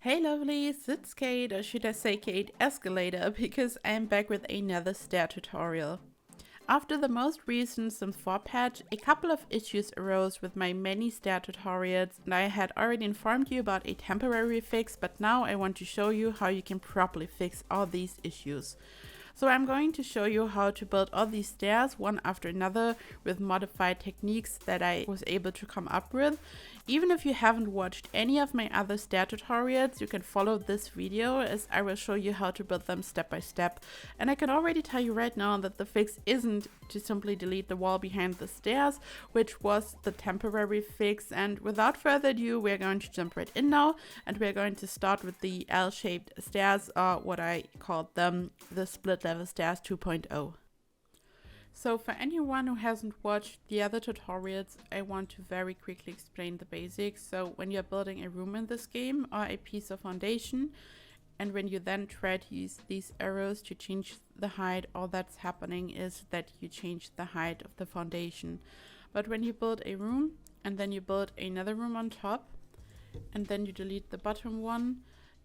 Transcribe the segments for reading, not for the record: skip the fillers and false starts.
Hey lovelies, it's Kate, or should I say Kate Escalator, because I'm back with another stair tutorial. After the most recent Sims 4 patch, a couple of issues arose with my many stair tutorials, and I had already informed you about a temporary fix, but now I want to show you how you can properly fix all these issues. So I'm going to show you how to build all these stairs one after another with modified techniques that I was able to come up with. Even if you haven't watched any of my other stair tutorials, you can follow this video as I will show you how to build them step by step. And I can already tell you right now that the fix isn't to simply delete the wall behind the stairs, which was the temporary fix. And without further ado, we're going to jump right in now, and we're going to start with the L-shaped stairs, or what I called them, the split level stairs 2.0. So for anyone who hasn't watched the other tutorials, I want to very quickly explain the basics. So when you're building a room in this game or a piece of foundation, and when you then try to use these arrows to change the height, all that's happening is that you change the height of the foundation. But when you build a room and then you build another room on top, and then you delete the bottom one,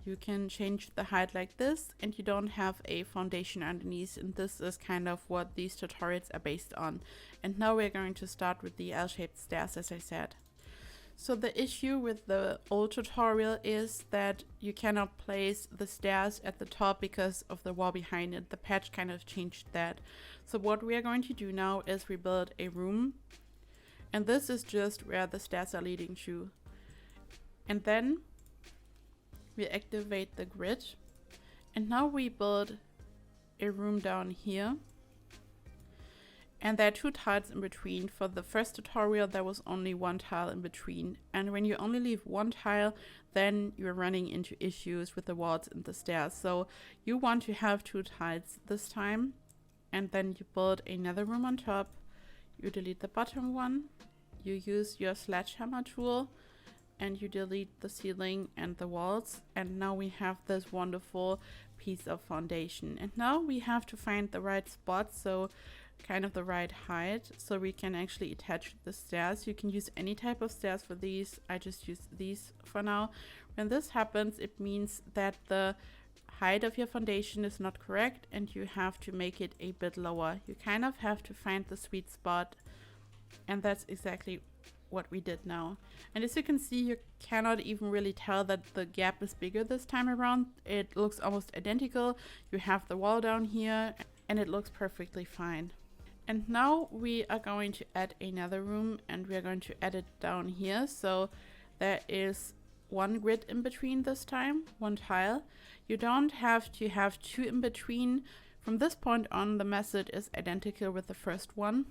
you can change the height like this, and you don't have a foundation underneath, and this is kind of what these tutorials are based on. And now we're going to start with the L-shaped stairs, as I said. So the issue with the old tutorial is that you cannot place the stairs at the top because of the wall behind it. The patch kind of changed that. So what we are going to do now is we build a room, and this is just where the stairs are leading to. And then we activate the grid, and now we build a room down here, and there are two tiles in between. For the first tutorial there was only one tile in between, and when you only leave one tile, then you're running into issues with the walls and the stairs. So you want to have two tiles this time, and then you build another room on top, you delete the bottom one, you use your sledgehammer tool, and you delete the ceiling and the walls, and now we have this wonderful piece of foundation. And now we have to find the right spot, so kind of the right height, so we can actually attach the stairs. You can use any type of stairs for these. I just use these for now. When this happens, it means that the height of your foundation is not correct, and you have to make it a bit lower. You kind of have to find the sweet spot, and that's exactly what we did now. And as you can see, you cannot even really tell that the gap is bigger this time around. It looks almost identical. You have the wall down here, and it looks perfectly fine. And now we are going to add another room, and we are going to add it down here. So there is one grid in between this time, one tile. You don't have to have two in between. From this point on, the method is identical with the first one.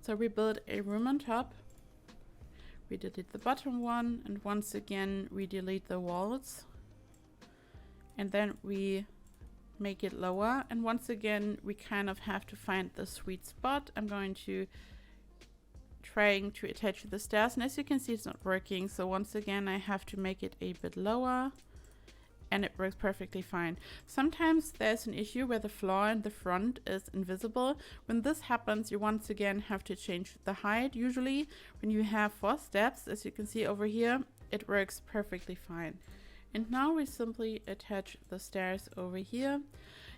So we build a room on top, we delete the bottom one, and once again we delete the walls, and then we make it lower, and once again we kind of have to find the sweet spot. I'm going to trying to attach the stairs, and as you can see, it's not working. So once again I have to make it a bit lower, and it works perfectly fine. Sometimes there's an issue where the floor in the front is invisible. When this happens, you once again have to change the height. Usually when you have 4 steps, as you can see over here, it works perfectly fine. And now we simply attach the stairs over here.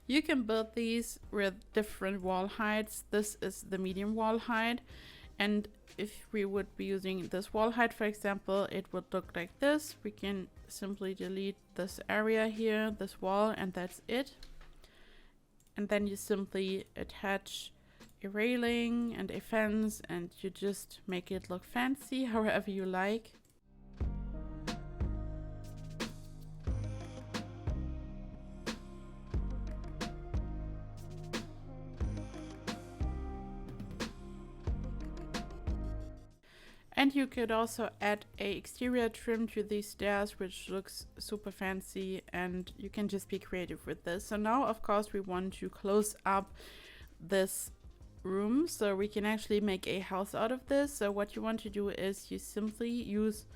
You can build these with different wall heights. This is the medium wall height, and if we would be using this wall height, for example, it would look like this. We can simply delete this area here, this wall, and that's it. And then you simply attach a railing and a fence, and you just make it look fancy however you like. And you could also add a exterior trim to these stairs, which looks super fancy, and you can just be creative with this. So now, of course, we want to close up this room so we can actually make a house out of this. So what you want to do is you simply use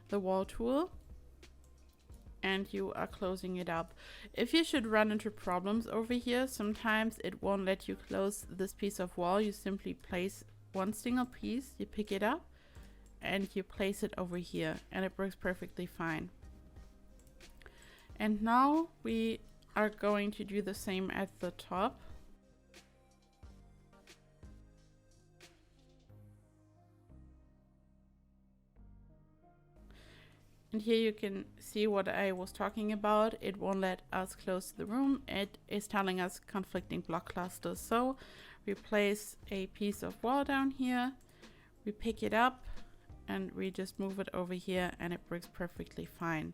the wall tool, and you are closing it up. If you should run into problems over here, sometimes it won't let you close this piece of wall. You simply place one single piece, you pick it up, and you place it over here, and it works perfectly fine. And now we are going to do the same at the top. And here you can see what I was talking about. It won't let us close the room. It is telling us conflicting block clusters. So we place a piece of wall down here, we pick it up, and we just move it over here, and it works perfectly fine.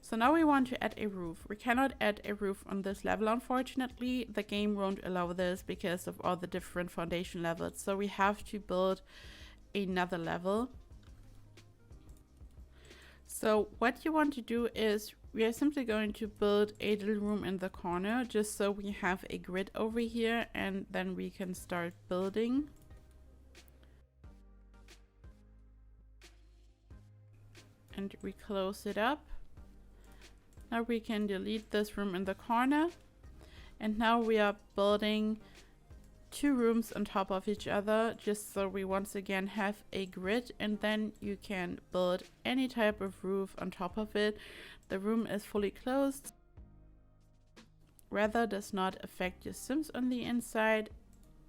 So now we want to add a roof. We cannot add a roof on this level, unfortunately. The game won't allow this because of all the different foundation levels. So we have to build another level. So what you want to do is we are simply going to build a little room in the corner just so we have a grid over here, and then we can start building. And we close it up. Now we can delete this room in the corner. And now we are building 2 rooms on top of each other just so we once again have a grid, and then you can build any type of roof on top of it. The room is fully closed. Weather does not affect your Sims on the inside,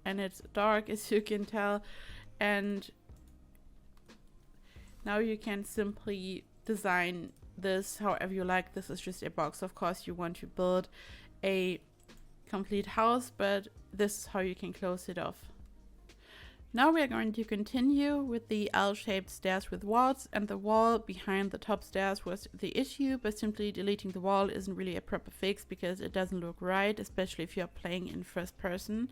and it's dark as you can tell. And now you can simply design this however you like. This is just a box. Of course you want to build a complete house, but this is how you can close it off. Now we are going to continue with the L-shaped stairs with walls, and the wall behind the top stairs was the issue, but simply deleting the wall isn't really a proper fix because it doesn't look right, especially if you're playing in first person.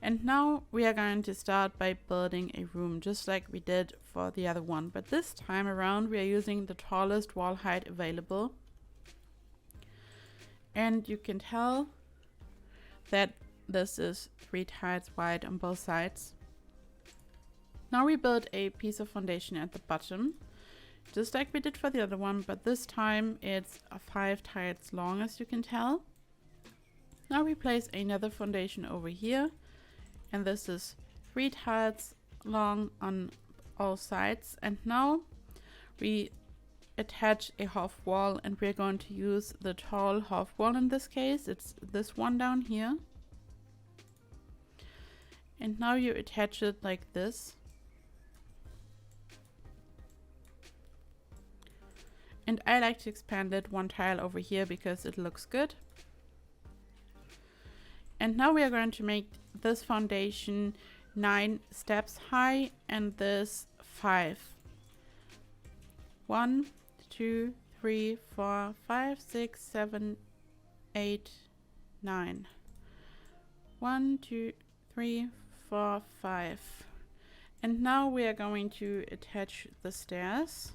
And now we are going to start by building a room just like we did for the other one, but this time around we are using the tallest wall height available. And you can tell that this is 3 tiles wide on both sides. Now we build a piece of foundation at the bottom, just like we did for the other one, but this time it's 5 tiles long, as you can tell. Now we place another foundation over here, and this is 3 tiles long on all sides. And now we attach a half wall, and we're going to use the tall half wall in this case. It's this one down here. And now you attach it like this. And I like to expand it 1 tile over here because it looks good. And now we are going to make this foundation 9 steps high and this 5. 1, 2, 3, 4, 5, 6, 7, 8, 9. 1, 2, 3, 4, 5. And now we are going to attach the stairs.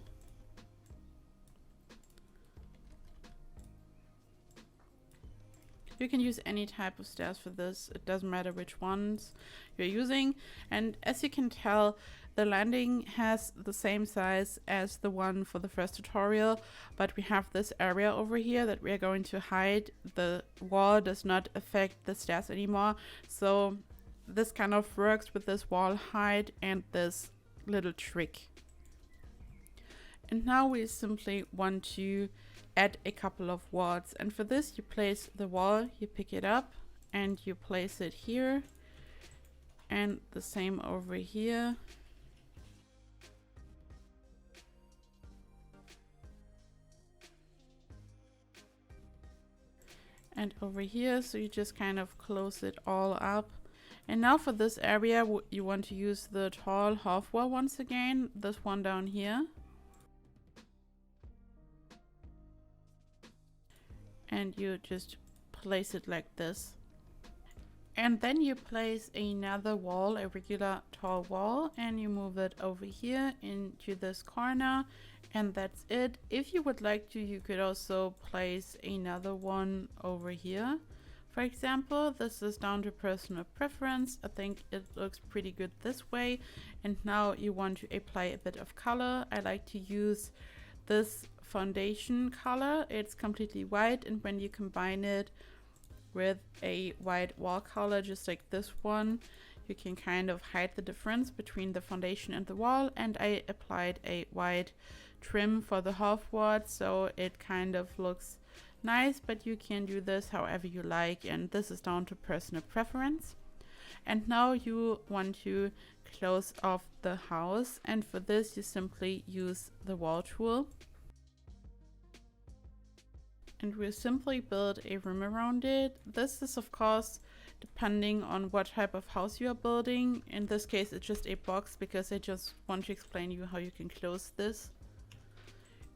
You can use any type of stairs for this. It doesn't matter which ones you're using. And as you can tell, the landing has the same size as the one for the first tutorial, but we have this area over here that we are going to hide. The wall does not affect the stairs anymore. So this kind of works with this wall height and this little trick. And now we simply want to add a couple of walls, and for this you place the wall, you pick it up and you place it here, and the same over here. And over here, so you just kind of close it all up. And now for this area you want to use the tall half wall once again, this one down here. And you just place it like this. And then you place another wall, a regular tall wall, and you move it over here into this corner, and that's it. If you would like to, you could also place another one over here. For example, this is down to personal preference. I think it looks pretty good this way. And now you want to apply a bit of color. I like to use this foundation color. It's completely white, and when you combine it with a white wall color just like this one, you can kind of hide the difference between the foundation and the wall. And I applied a white trim for the half wall, so it kind of looks nice, but you can do this however you like, and this is down to personal preference. And now you want to close off the house, and for this you simply use the wall tool. And we'll simply build a room around it. This is of course depending on what type of house you are building. In this case it's just a box because I just want to explain you how you can close this.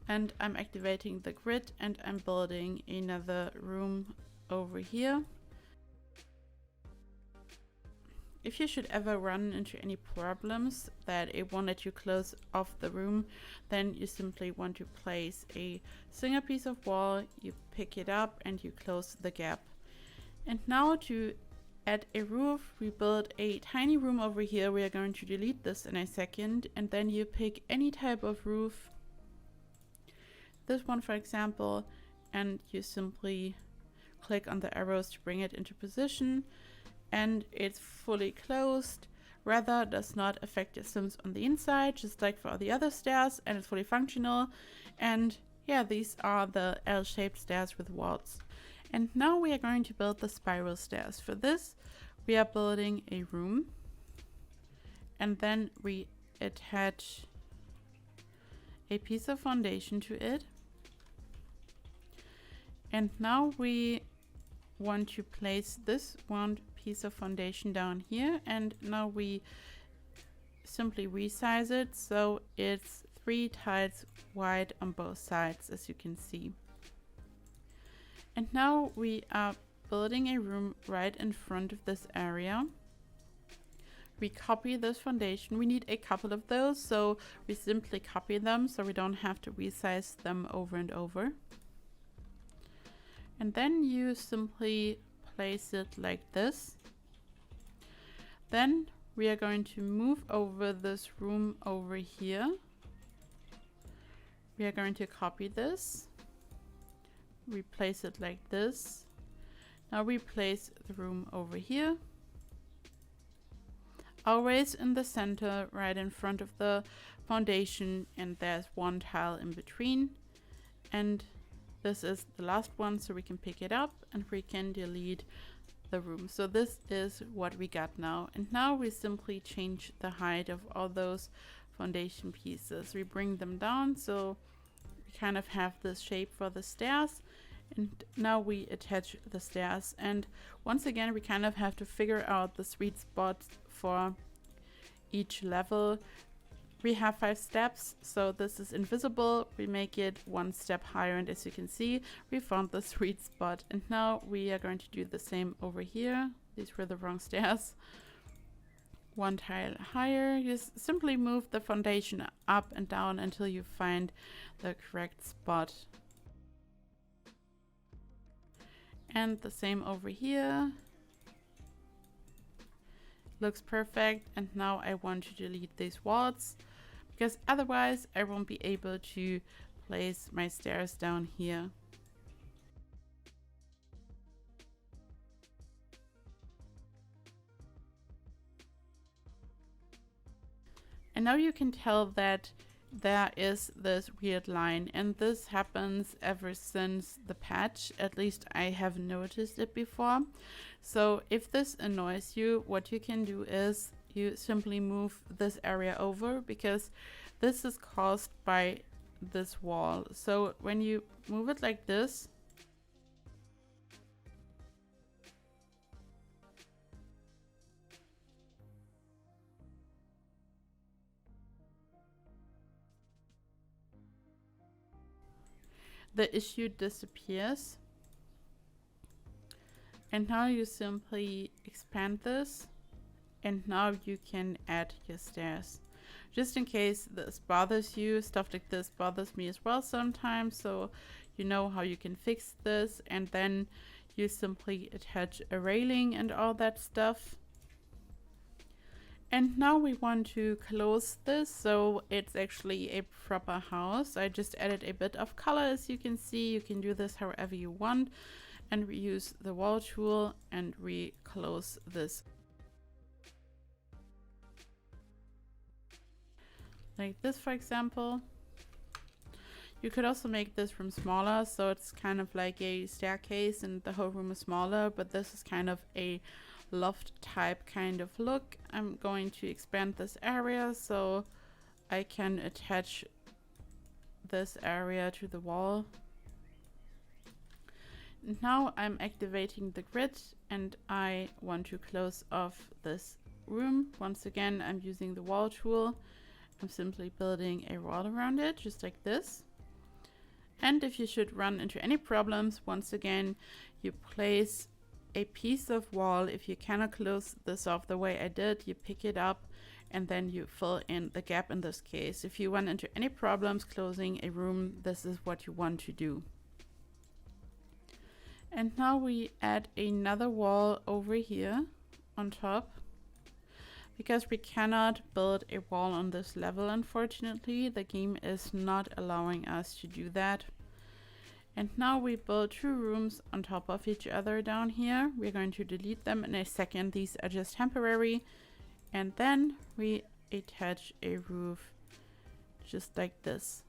And I'm activating the grid and I'm building another room over here. If you should ever run into any problems that it won't let you close off the room, then you simply want to place a single piece of wall, you pick it up and you close the gap. And now to add a roof, we build a tiny room over here. We are going to delete this in a second, and then you pick any type of roof, this one for example, and you simply click on the arrows to bring it into position. And it's fully closed. Weather does not affect your sims on the inside, just like for all the other stairs, and it's fully functional. And yeah, these are the L-shaped stairs with walls. And now we are going to build the spiral stairs. For this, we are building a room, and then we attach a piece of foundation to it. And now we want to place this one piece of foundation down here, and now we simply resize it so it's 3 tiles wide on both sides, as you can see. And now we are building a room right in front of this area. We copy this foundation. We need a couple of those, so we simply copy them so we don't have to resize them over and over. And then you simply place it like this. Then we are going to move over this room over here. We are going to copy this, replace it like this. Now we place the room over here, always in the center, right in front of the foundation, and there's one tile in between. And this is the last one, so we can pick it up and we can delete the room. So this is what we got now. And now we simply change the height of all those foundation pieces. We bring them down so we kind of have this shape for the stairs. And now we attach the stairs. And once again, we kind of have to figure out the sweet spot for each level. We have 5 steps, so this is invisible. We make it 1 step higher, and as you can see, we found the sweet spot. And now we are going to do the same over here. These were the wrong stairs. 1 tile higher. You simply move the foundation up and down until you find the correct spot. And the same over here. Looks perfect. And now I want to delete these walls, because otherwise I won't be able to place my stairs down here. And now you can tell that there is this weird line, and this happens ever since the patch. At least I have noticed it before. So if this annoys you, what you can do is you simply move this area over, because this is caused by this wall. So when you move it like this, the issue disappears. And now you simply expand this, and now you can add your stairs. Just in case this bothers you, stuff like this bothers me as well sometimes, so you know how you can fix this. And then you simply attach a railing and all that stuff. And now we want to close this so it's actually a proper house. I just added a bit of color, as you can see. You can do this however you want. And we use the wall tool and we close this. Like this, for example. You could also make this room smaller, so it's kind of like a staircase and the whole room is smaller, but this is kind of a loft type kind of look. I'm going to expand this area so I can attach this area to the wall. Now I'm activating the grid and I want to close off this room. Once again, I'm using the wall tool. I'm simply building a wall around it, just like this. And if you should run into any problems, once again, you place a piece of wall. If you cannot close this off the way I did, you pick it up and then you fill in the gap in this case. If you run into any problems closing a room, this is what you want to do. And now we add another wall over here on top. Because we cannot build a wall on this level, unfortunately, the game is not allowing us to do that. And now we build 2 rooms on top of each other down here. We're going to delete them in a second. These are just temporary. And then we attach a roof just like this.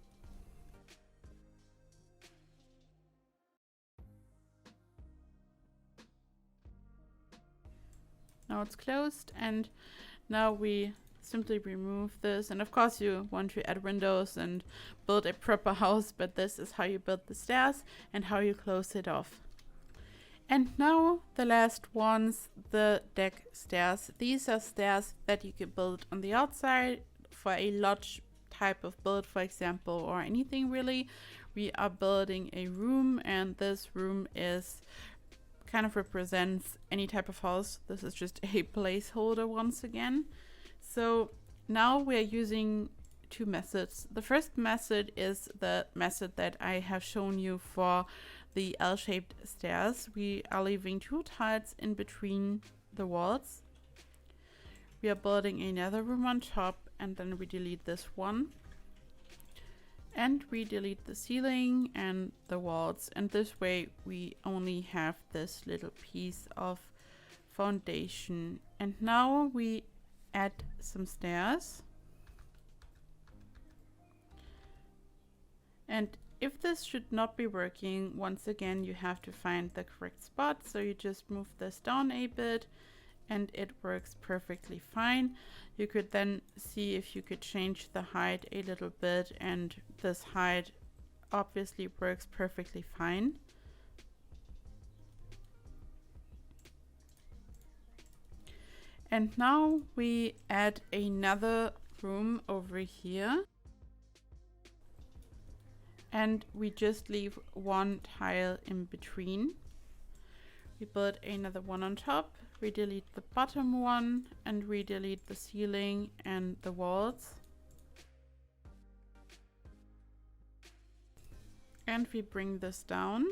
Now it's closed, and now we simply remove this. And of course you want to add windows and build a proper house, but this is how you build the stairs and how you close it off. And now the last ones, the deck stairs. These are stairs that you can build on the outside for a lodge type of build, for example, or anything really. We are building a room, and this room is kind of represents any type of house. This is just a placeholder once again. So now we are using 2 methods. The first method is the method that I have shown you for the L-shaped stairs. We are leaving 2 tiles in between the walls. We are building another room on top, and then we delete this one. And we delete the ceiling and the walls, and this way we only have this little piece of foundation. And now we add some stairs. And if this should not be working, once again you have to find the correct spot. So you just move this down a bit and it works perfectly fine. You could then see if you could change the height a little bit, and this height obviously works perfectly fine. And now we add another room over here. And we just leave 1 tile in between. We build another one on top. We delete the bottom one and we delete the ceiling and the walls. And we bring this down.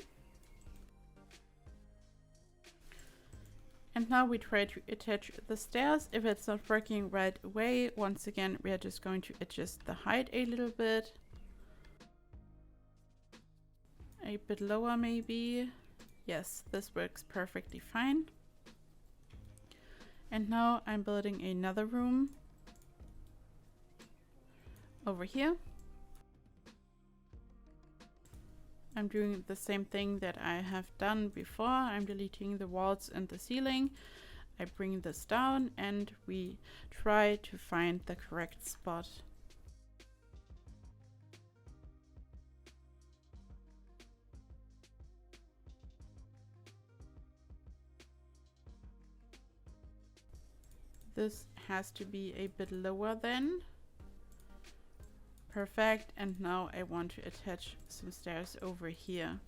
And now we try to attach the stairs. If it's not working right away, once again, we are just going to adjust the height a little bit. A bit lower maybe. Yes, this works perfectly fine. And now I'm building another room over here. I'm doing the same thing that I have done before. I'm deleting the walls and the ceiling. I bring this down and we try to find the correct spot. This has to be a bit lower then. Perfect. And now I want to attach some stairs over here.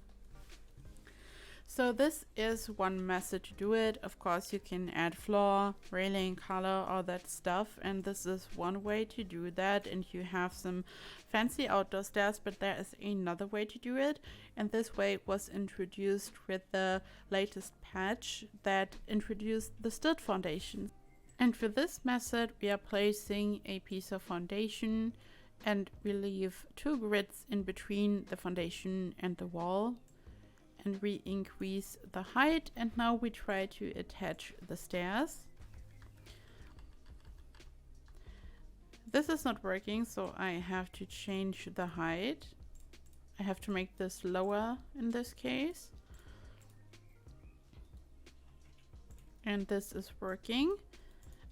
So this is one method to do it. Of course, you can add floor, railing, color, all that stuff. And this is one way to do that. And you have some fancy outdoor stairs, but there is another way to do it. And this way was introduced with the latest patch that introduced the stud foundation. And for this method, we are placing a piece of foundation and we leave 2 grids in between the foundation and the wall. And we increase the height, and now we try to attach the stairs. This is not working, so I have to change the height. I have to make this lower in this case. And this is working.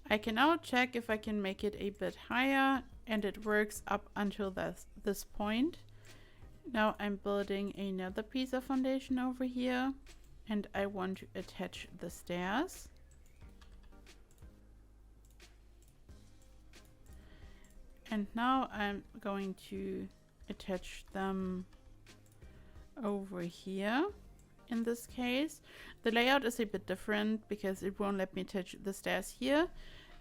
I can now check if I can make it a bit higher, and it works up until this point. Now I'm building another piece of foundation over here, and I want to attach the stairs. And now I'm going to attach them over here. In this case, the layout is a bit different because it won't let me attach the stairs here.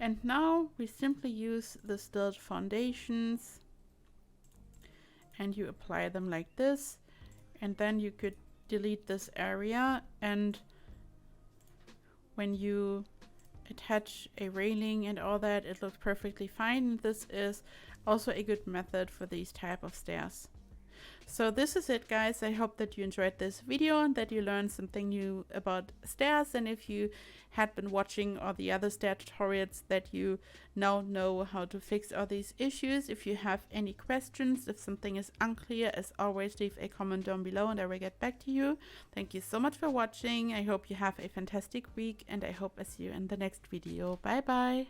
And now we simply use the stilt foundations and you apply them like this. And then you could delete this area, and when you attach a railing and all that, it looks perfectly fine. This is also a good method for these type of stairs. So this is it, guys. I hope that you enjoyed this video and that you learned something new about stairs. And if you had been watching all the other stair tutorials, that you now know how to fix all these issues. If you have any questions, if something is unclear, as always, leave a comment down below and I will get back to you. Thank you so much for watching. I hope you have a fantastic week, and I hope I see you in the next video. Bye bye.